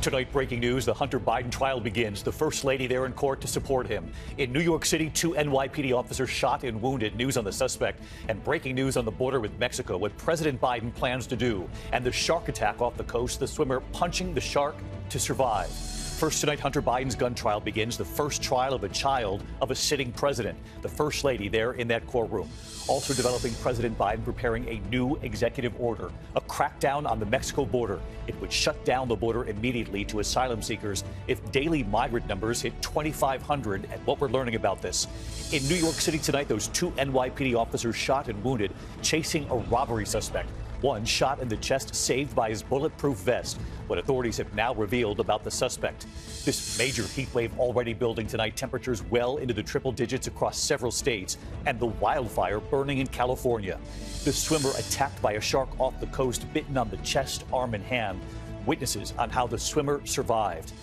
Tonight, breaking news, the Hunter Biden trial begins. The First Lady there in court to support him. In New York City, 2 NYPD officers shot and wounded. News on the suspect. And breaking news on the border with Mexico, what President Biden plans to do. And the shark attack off the coast, the swimmer punching the shark to survive. First tonight, Hunter Biden's gun trial begins, the first trial of a child of a sitting president. The First Lady there in that courtroom. Also developing, President Biden preparing a new executive order, a crackdown on the Mexico border. It would shut down the border immediately to asylum seekers if daily migrant numbers hit 2,500. And what we're learning about this. In New York City tonight, those 2 NYPD officers shot and wounded, chasing a robbery suspect. One shot in the chest, saved by his bulletproof vest. What authorities have now revealed about the suspect. This major heat wave already building tonight, temperatures well into the triple digits across several states, and the wildfire burning in California. The swimmer attacked by a shark off the coast, bitten on the chest, arm, and hand. Witnesses on how the swimmer survived.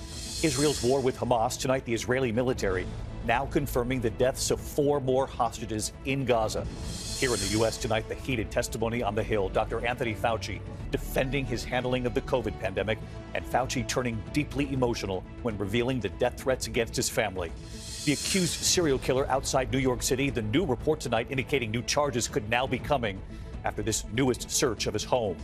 Israel's war with Hamas. Tonight, the Israeli military now confirming the deaths of 4 more hostages in Gaza. Here in the U.S. tonight, the heated testimony on the Hill. Dr. Anthony Fauci defending his handling of the COVID pandemic, and Fauci turning deeply emotional when revealing the death threats against his family. The accused serial killer outside New York City. The new report tonight indicating new charges could now be coming after this newest search of his home.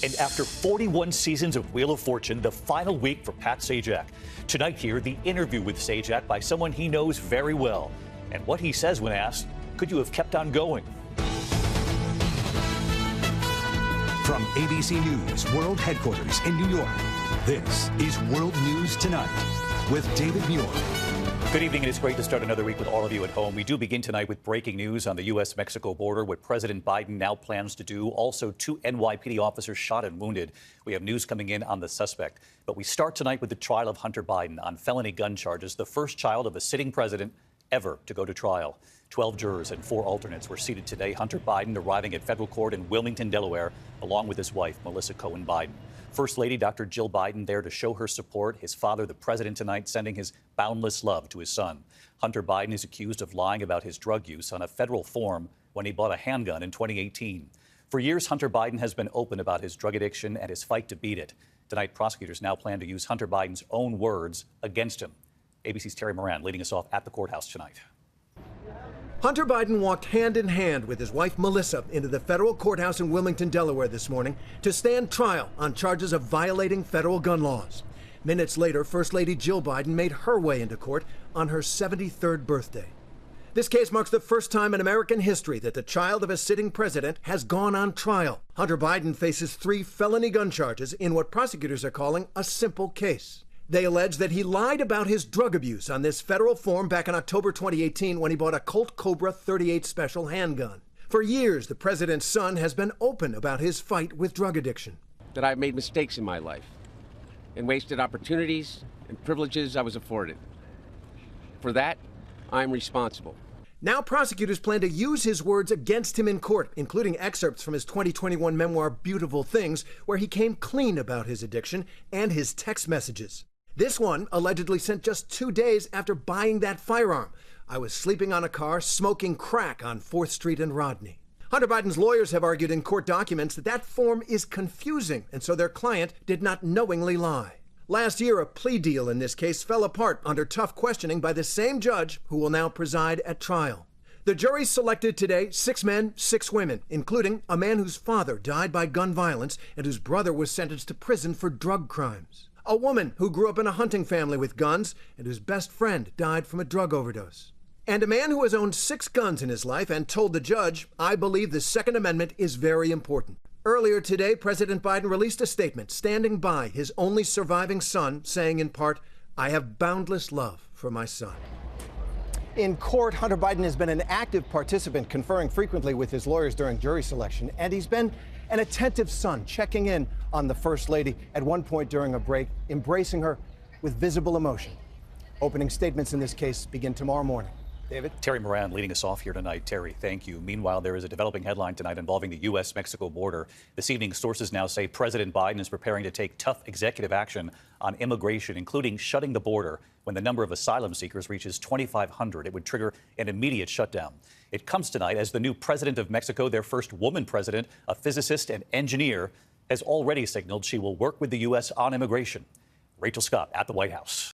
And after 41 seasons of Wheel of Fortune, the final week for Pat Sajak. Tonight here, the interview with Sajak by someone he knows very well. And what he says when asked, could you have kept on going? From ABC News World Headquarters in New York, this is World News Tonight with David Muir. Good evening, and it's great to start another week with all of you at home. We do begin tonight with breaking news on the U.S.-Mexico border, what President Biden now plans to do. Also, 2 NYPD officers shot and wounded. We have news coming in on the suspect. But we start tonight with the trial of Hunter Biden on felony gun charges, the first child of a sitting president ever to go to trial. 12 jurors and 4 alternates were seated today. Hunter Biden arriving at federal court in Wilmington, Delaware, along with his wife, Melissa Cohen Biden. First Lady Dr. Jill Biden there to show her support. His father, the president, tonight sending his boundless love to his son. Hunter Biden is accused of lying about his drug use on a federal form when he bought a handgun in 2018. For years, Hunter Biden has been open about his drug addiction and his fight to beat it. Tonight, prosecutors now plan to use Hunter Biden's own words against him. ABC's Terry Moran leading us off at the courthouse tonight. Hunter Biden walked hand in hand with his wife Melissa into the federal courthouse in Wilmington, Delaware this morning to stand trial on charges of violating federal gun laws. Minutes later, First Lady Jill Biden made her way into court on her 73rd birthday. This case marks the first time in American history that the child of a sitting president has gone on trial. Hunter Biden faces 3 felony gun charges in what prosecutors are calling a simple case. They allege that he lied about his drug abuse on this federal form back in October 2018 when he bought a Colt Cobra 38 Special handgun. For years, the president's son has been open about his fight with drug addiction. That I've made mistakes in my life and wasted opportunities and privileges I was afforded. For that, I'm responsible. Now prosecutors plan to use his words against him in court, including excerpts from his 2021 memoir, Beautiful Things, where he came clean about his addiction and his text messages. This one allegedly sent just 2 days after buying that firearm. I was sleeping on a car, smoking crack on 4th Street and Rodney. Hunter Biden's lawyers have argued in court documents that that form is confusing, and so their client did not knowingly lie. Last year, a plea deal in this case fell apart under tough questioning by the same judge who will now preside at trial. The jury selected today 6 men, 6 women, including a man whose father died by gun violence and whose brother was sentenced to prison for drug crimes. A woman who grew up in a hunting family with guns and whose best friend died from a drug overdose. And a man who has owned 6 guns in his life and told the judge, I believe the Second Amendment is very important. Earlier today, President Biden released a statement standing by his only surviving son, saying in part, I have boundless love for my son. In court, Hunter Biden has been an active participant, conferring frequently with his lawyers during jury selection, and he's been an attentive son, checking in on the First Lady at one point during a break, embracing her with visible emotion. Opening statements in this case begin tomorrow morning. David? Terry Moran leading us off here tonight. Terry, thank you. Meanwhile, there is a developing headline tonight involving the U.S.-Mexico border. This evening, sources now say President Biden is preparing to take tough executive action on immigration, including shutting the border. When the number of asylum seekers reaches 2,500, it would trigger an immediate shutdown. It comes tonight as the new president of Mexico, their first woman president, a physicist and engineer, has already signaled she will work with the U.S. on immigration. Rachel Scott at the White House.